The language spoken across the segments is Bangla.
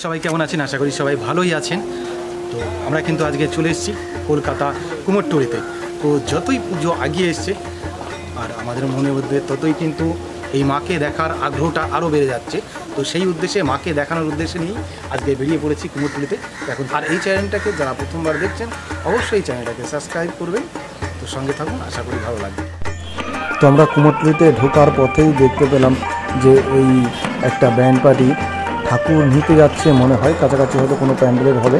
সবাই কেমন আছেন? আশা করি সবাই ভালোই আছেন। তো আমরা কিন্তু আজকে চলে এসেছি কলকাতা কুমোরটুলিতে। তো যতই পুজো এগিয়ে এসছে আর আমাদের মনের মধ্যে ততই কিন্তু এই মাকে দেখার আগ্রহটা আরও বেড়ে যাচ্ছে। তো সেই উদ্দেশ্যে মাকে দেখানোর উদ্দেশ্যে নিয়েই আজকে বেরিয়ে পড়েছি কুমোরটুলিতে এখন। আর এই চ্যানেলটাকে যারা প্রথমবার দেখছেন অবশ্যই চ্যানেলটাকে সাবস্ক্রাইব করবেন। তো সঙ্গে থাকুন, আশা করি ভালো লাগবে। তো আমরা কুমোরটুলিতে ঢোকার পথেই দেখতে পেলাম যে এই একটা ব্যান্ড পার্টি ঠাকুর নিতে যাচ্ছে, মনে হয় কাছাকাছি হয়তো কোনো প্যান্ডেলের হবে,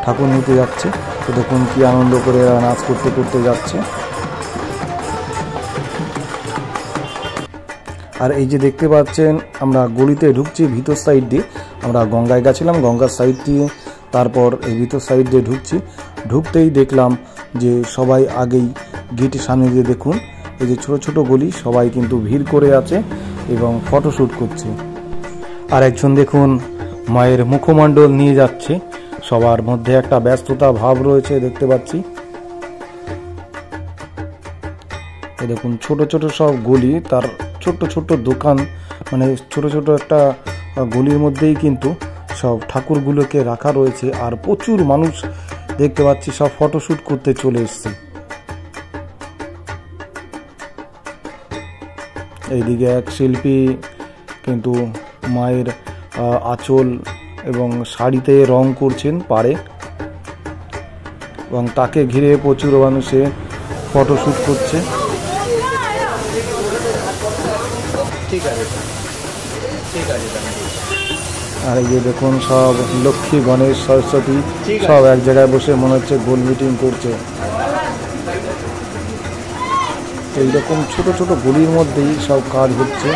ঠাকুর নিতে যাচ্ছে। তো দেখুন কি আনন্দ করে নাচ করতে করতে যাচ্ছে। আর এই যে দেখতে পাচ্ছেন আমরা গলিতে ঢুকছি ভিতর সাইড দিয়ে। আমরা গঙ্গায় গেছিলাম, গঙ্গার সাইড দিয়ে তারপর এই ভিতর সাইড দিয়ে ঢুকছি। ঢুকতেই দেখলাম যে সবাই আগেই গেটের সামনে দিয়ে দেখুন এই যে ছোট ছোট গলি, সবাই কিন্তু ভিড় করে আছে এবং ফটোশ্যুট করছে। আর একজন দেখুন মায়ের মুখমণ্ডল নিয়ে যাচ্ছে, সবার মধ্যে একটা ব্যস্ততা ভাব রয়েছে দেখতে পাচ্ছি। এই দেখুন ছোট ছোট সব গলি, তার ছোট্ট ছোট্ট দোকান, মানে ছোট ছোট একটা গলির মধ্যেই কিন্তু সব ঠাকুরগুলোকে রাখা রয়েছে। আর প্রচুর মানুষ দেখতে পাচ্ছি সব ফটোশ্যুট করতে চলে এসছে। এইদিকে এক শিল্পী কিন্তু মায়ের আঁচল এবং শাড়িতে রং করছেন পারে, এবং তাকে ঘিরে প্রচুর মানুষে ফটোশ্যুট করছে। আর এই যে দেখুন সব লক্ষ্মী, গণেশ, সরস্বতী সব এক জায়গায় বসে মনে হচ্ছে গোল মিটিং করছে। এইরকম ছোট ছোট গলির মধ্যেই সব কাজ হচ্ছে।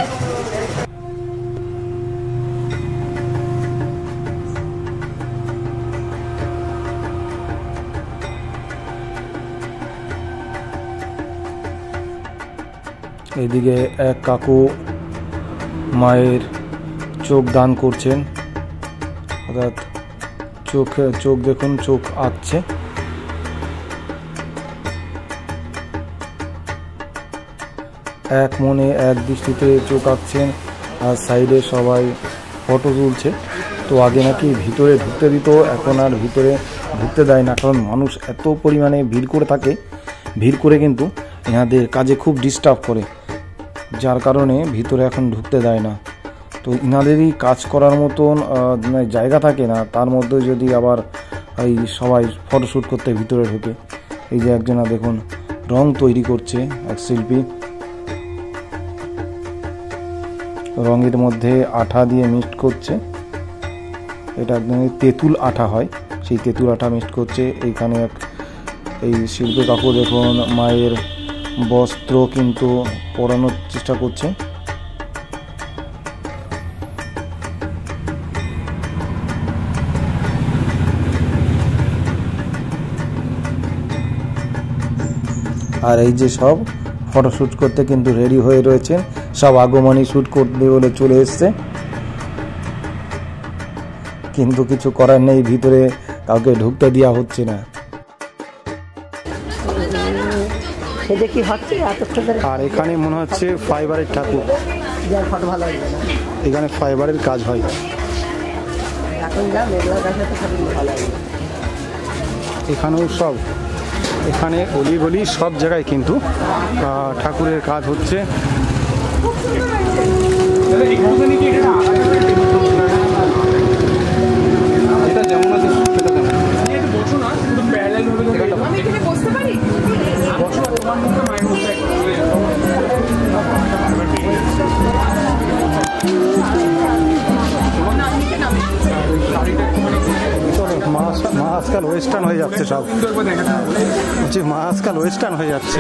এইদিকে এক কাকু মায়ের চোখ দান করছেন, অর্থাৎ চোখ দেখুন চোখ আঁকছে। এক মনে এক দৃষ্টিতে চোখ আঁকছেন আর সাইডে সবাই ফটো তুলছে। তো আগে নাকি ভিতরে ঢুকতে দিত, এখন আর ভিতরে ঢুকতে দেয় না, কারণ মানুষ এত পরিমাণে ভিড় করে থাকে। ভিড় করে কিন্তু এনাদের কাজে খুব ডিস্টার্ব করে, যার কারণে ভিতরে এখন ঢুকতে দেয় না। তো ইনাদেরই কাজ করার মতন জায়গা থাকে না, তার মধ্যে যদি আবার এই সবাই ফটোশ্যুট করতে ভিতরে ঢোকে। এই যে একজনা দেখুন রং তৈরি করছে, এক শিল্পী রঙের মধ্যে আঠা দিয়ে মিক্সড করছে। এটা একদম তেঁতুল আঠা হয়, সেই তেঁতুল আঠা মিক্সড করছে। এইখানে এই শিল্পী কাকু দেখুন মায়ের বস্ত্র কিন্তু পরানোর চেষ্টা করছে। আর এই যে সব ফটোশ্যুট করতে কিন্তু রেডি হয়ে রয়েছে, সব আগমনী শ্যুট করবে বলে চলে এসছে, কিন্তু কিছু করার নেই, ভিতরে কাউকে ঢুকতে দেওয়া হচ্ছে না। আর এখানে মনে হচ্ছে ফাইবারের ঠাকুর, এখানে ফাইবারের কাজ হয়। এখানেও সব, এখানে গলি গলি সব জায়গায় কিন্তু ঠাকুরের কাজ হচ্ছে। মা আজকাল ওয়েস্টার্ন হয়ে যাচ্ছে, সব বলছি মা আজকাল ওয়েস্টার্ন হয়ে যাচ্ছে।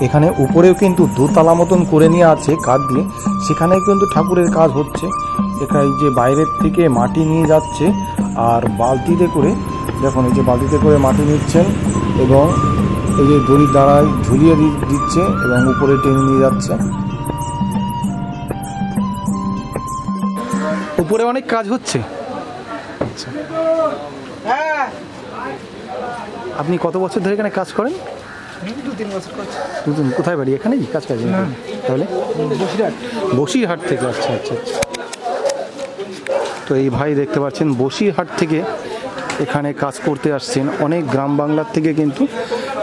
এখানে উপরেও কিন্তু দোতলা মতন করে নিয়ে আছে কাঠ দিয়ে, সেখানেও কিন্তু ঠাকুরের কাজ হচ্ছে। এখানে যে বাইরের থেকে মাটি নিয়ে যাচ্ছে আর বালতিতে করে, দেখুন এই যে বালতিতে করে মাটি নিচ্ছেন এবং এই যে দড়ির দ্বারায় ঝুলিয়ে দিচ্ছে এবং উপরে টেনে নিয়ে যাচ্ছে। উপরে অনেক কাজ হচ্ছে। আচ্ছা, আপনি কত বছর ধরে এখানে কাজ করেন? 2-3 বছর করছি। কোথায় বাড়ি? এখানেই কাজ কাজ? তাহলে বসিরহাট। বসিরহাট থেকে? আচ্ছা আচ্ছা। তো এই ভাই দেখতে পাচ্ছেন বসিরহাট থেকে এখানে কাজ করতে আসছেন। অনেক গ্রাম বাংলার থেকে কিন্তু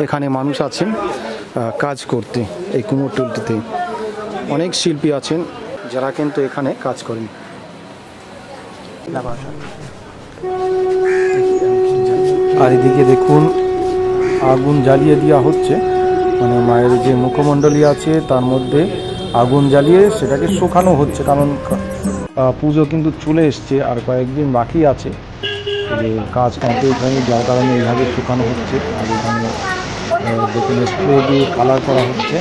এখানে মানুষ আছেন কাজ করতে। এই কুমোরটুলিতে অনেক শিল্পী আছেন যারা কিন্তু এখানে কাজ করেন। আর এদিকে দেখুন আগুন জ্বালিয়ে দেওয়া হচ্ছে, মানে মায়ের যে মুখমণ্ডলী আছে তার মধ্যে আগুন জ্বালিয়ে সেটাকে শুকানো হচ্ছে, কারণ পুজো কিন্তু চলে এসছে আর কয়েকদিন বাকি আছে যে কাজ কমপ্লিট হয়নি, যার কারণে এইভাবে শুকানো হচ্ছে। আর এখানে দেখুন স্প্রে দিয়ে কালার করা হচ্ছে।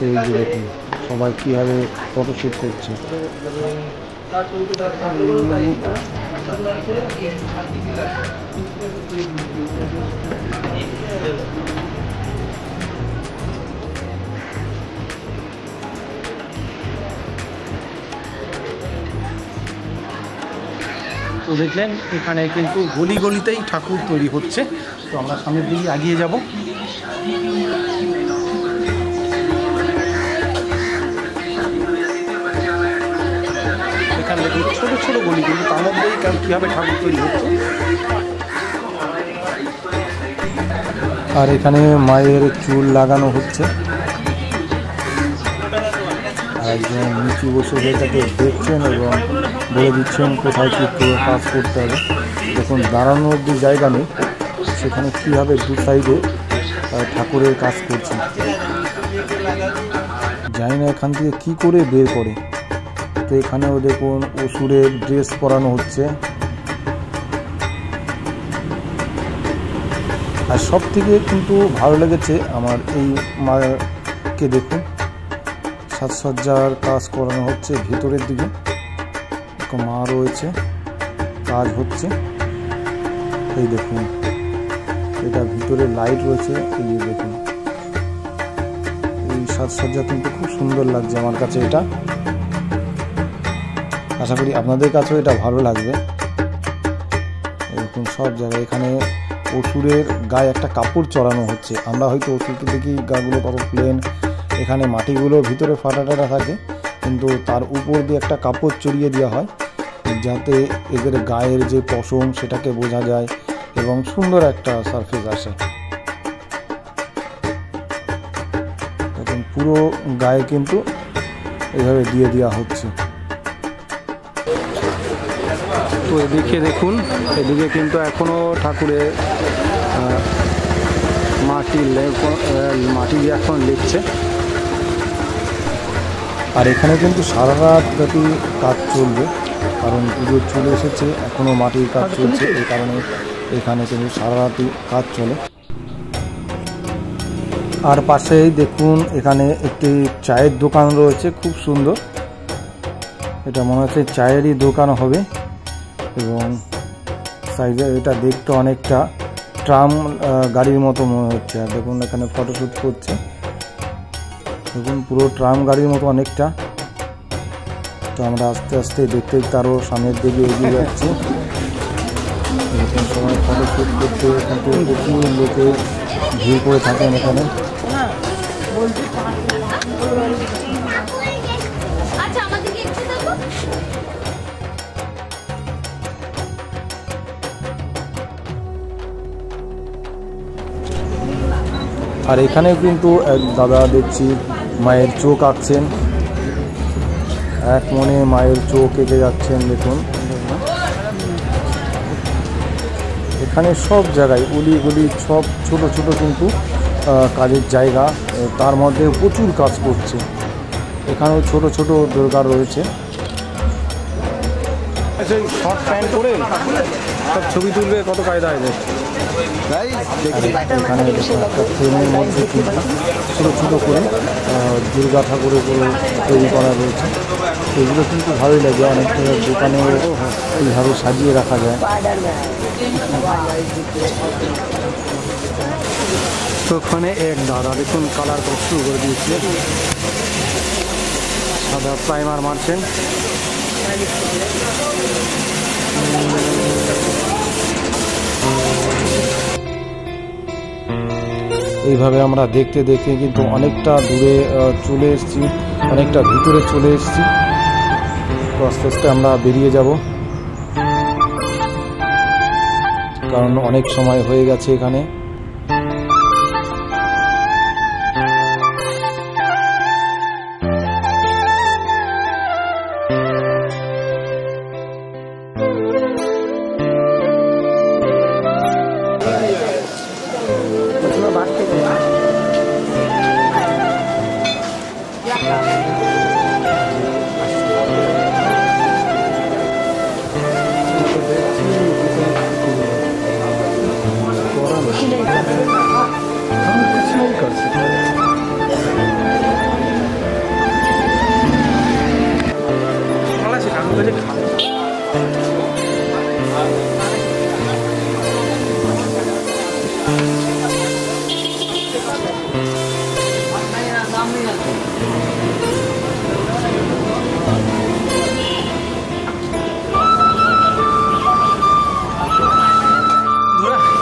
এই যে দেখুন সবাই কীভাবে ফটোশ্যুট করছে। তো দেখলেন এখানে কিন্তু গলি গলিতেই ঠাকুর তৈরি হচ্ছে। তো আমরা সামনের দিকে এগিয়ে যাব। এখানে দেখুন ছোট ছোট গলি, কিন্তু তার মধ্যেই কীভাবে ঠাকুর তৈরি হচ্ছে। আর এখানে মায়ের চুল লাগানো হচ্ছে, একজন নিচু বসে সেটাকে দেখছেন এবং বলে দিচ্ছেন কোথায় কী কাজ করতে হবে। যখন দাঁড়ানোর যে জায়গা নেই সেখানে কীভাবে দু সাইডে ঠাকুরের কাজ করছে, জানি না এখান থেকে কী করে বের করে। তো এখানেও দেখুন অসুরের ড্রেস পরানো হচ্ছে। আর সব থেকে কিন্তু ভালো লেগেছে আমার এই মাকে দেখুন, সাজসজ্জার কাজ করানো হচ্ছে ভিতরের দিকে, মা রয়েছে, কাজ হচ্ছে। এই দেখুন এটা ভিতরে লাইট রয়েছে, এই দেখুন এই সাজসজ্জা কিন্তু খুব সুন্দর লাগছে আমার কাছে। এটা আশা করি আপনাদের কাছেও এটা ভালো লাগবে। এরকম সব জায়গায় এখানে অসুরের গায়ে একটা কাপড় চড়ানো হচ্ছে। আমরা হয়তো অসুরকে দেখি গাগুলো কত প্লেন, এখানে মাটিগুলো ভিতরে ফাটা টাটা থাকে, কিন্তু তার উপর দিয়ে একটা কাপড় চড়িয়ে দেওয়া হয় যাতে এদের গায়ের যে পশম সেটাকে বোঝা যায় এবং সুন্দর একটা সারফেস আসে। এখন পুরো গায়ে কিন্তু এইভাবে দিয়ে দেওয়া হচ্ছে। তো এদিকে দেখুন, এদিকে কিন্তু এখনও ঠাকুরের মাটি দিয়ে এখন লিখছে। আর এখানে কিন্তু সারা রাত ব্যাপী কাজ চলবে, কারণ পুজো চলে এসেছে, এখনও মাটির কাজ চলছে, এই কারণে এখানে কিন্তু সারা রাতই কাজ চলে। আর পাশেই দেখুন এখানে একটি চায়ের দোকান রয়েছে, খুব সুন্দর। এটা মনে হচ্ছে চায়েরই দোকান হবে এবং সাইডে এটা দেখতে অনেকটা ট্রাম গাড়ির মতো মনে হচ্ছে। আর দেখুন এখানে ফটোশ্যুট করছে, দেখুন পুরো ট্রাম গাড়ির মতো অনেকটা। তো আমরা আস্তে আস্তে দেখতে দেখতে আরও সামনের দিকে এগিয়ে যাচ্ছি। এরকম সময় ফটোশ্যুট করতে কিন্তু প্রচুর লোকে ভিড় করে থাকেন এখানে। আর এখানে কিন্তু এক দাদা দেখছি মায়ের চোখ আঁকছেন, এক মনে মায়ের চোখ এঁকে যাচ্ছেন। দেখুন এখানে সব জায়গায় অলি গলি সব ছোট ছোট কিন্তু কাজের জায়গা, তার মধ্যে প্রচুর কাজ করছে। এখানেও ছোট ছোট দুর্গা রয়েছে। শর্ট প্যান্ট পরে সব ছবি তুলবে, কত কায়দা হয় এখানে একটা ফ্রেমের মধ্যে কিন্তু ছোটো ছোটো করে দুর্গা ঠাকুরের তৈরি করা রয়েছে। এগুলো কিন্তু ভালোই লাগে, অনেক দোকানে এইভাবে সাজিয়ে রাখা যায়। তো ওখানে এক দাদা দেখুন কালার করা শুরু করে দিয়েছে, সাদা প্রাইমার মারছেন। এইভাবে আমরা দেখতে দেখতে কিন্তু অনেকটা দূরে চলে এসেছি, অনেকটা ভিতরে চলে এসেছি। তো আস্তে আস্তে আমরা বেরিয়ে যাব, কারণ অনেক সময় হয়ে গেছে এখানে।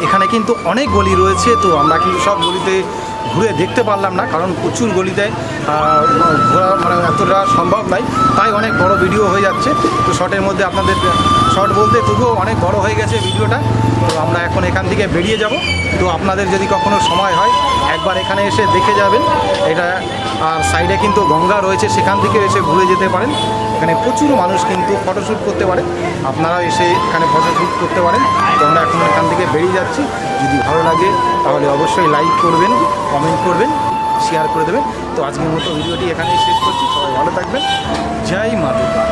এখানে কিন্তু অনেক গলি রয়েছে, তো আমরা কিন্তু সব গলিতে ঘুরে দেখতে পারলাম না, কারণ প্রচুর গলিতে ঘোরা মানে এতটা সম্ভব নয়, তাই অনেক বড় ভিডিও হয়ে যাচ্ছে। তো শর্টের মধ্যে আপনাদের শর্ট বলতে তবুও অনেক বড় হয়ে গেছে ভিডিওটা। তো আমরা এখন এখান থেকে বেরিয়ে যাব। তো আপনাদের যদি কখনো সময় হয় একবার এখানে এসে দেখে যাবেন এটা। আর সাইডে কিন্তু গঙ্গা রয়েছে, সেখান থেকে এসে ঘুরে যেতে পারেন। এখানে প্রচুর মানুষ কিন্তু ফটোশ্যুট করতে পারে, আপনারা এসে এখানে ফটোশ্যুট করতে পারেন। তো আমরা এখন এখান থেকে বেরিয়ে যাচ্ছি। যদি ভালো লাগে তাহলে অবশ্যই লাইক করবেন, কমেন্ট করবেন, শেয়ার করে দেবেন। তো আজকের মতো ভিডিওটি এখানেই শেষ করছি। সবাই ভালো থাকবেন। জয় মা দুর্গা।